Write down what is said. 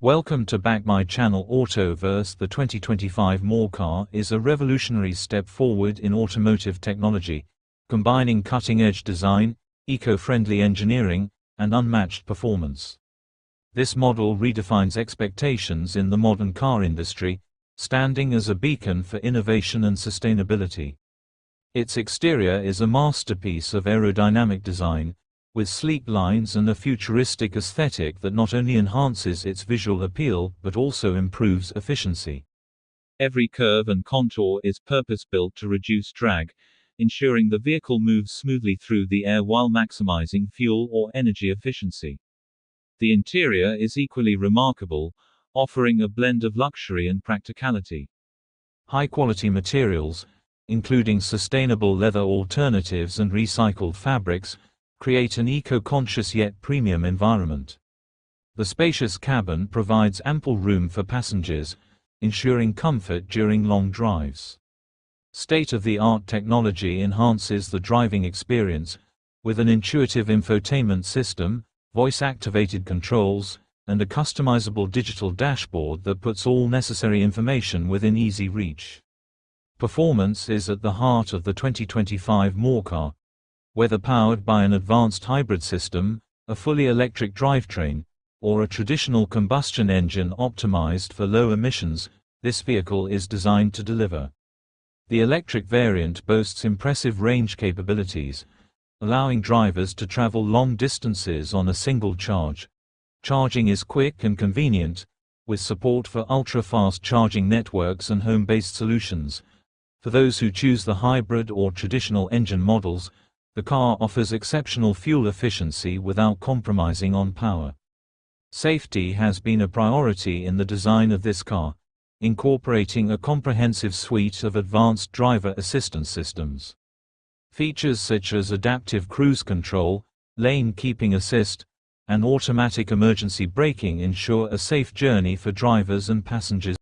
Welcome to back my channel Autoverse. The 2025 MRO car is a revolutionary step forward in automotive technology, combining cutting-edge design, eco-friendly engineering, and unmatched performance. This model redefines expectations in the modern car industry, standing as a beacon for innovation and sustainability. Its exterior is a masterpiece of aerodynamic design, with sleek lines and a futuristic aesthetic that not only enhances its visual appeal but also improves efficiency. Every curve and contour is purpose-built to reduce drag, ensuring the vehicle moves smoothly through the air while maximizing fuel or energy efficiency. The interior is equally remarkable, offering a blend of luxury and practicality. High-quality materials, including sustainable leather alternatives and recycled fabrics, create an eco-conscious yet premium environment. The spacious cabin provides ample room for passengers, ensuring comfort during long drives. State-of-the-art technology enhances the driving experience, with an intuitive infotainment system, voice-activated controls, and a customizable digital dashboard that puts all necessary information within easy reach. Performance is at the heart of the 2025 MRO car. Whether powered by an advanced hybrid system, a fully electric drivetrain, or a traditional combustion engine optimized for low emissions, this vehicle is designed to deliver. The electric variant boasts impressive range capabilities, allowing drivers to travel long distances on a single charge. Charging is quick and convenient, with support for ultra-fast charging networks and home-based solutions. For those who choose the hybrid or traditional engine models, the car offers exceptional fuel efficiency without compromising on power. Safety has been a priority in the design of this car, incorporating a comprehensive suite of advanced driver assistance systems. Features such as adaptive cruise control, lane keeping assist, and automatic emergency braking ensure a safe journey for drivers and passengers.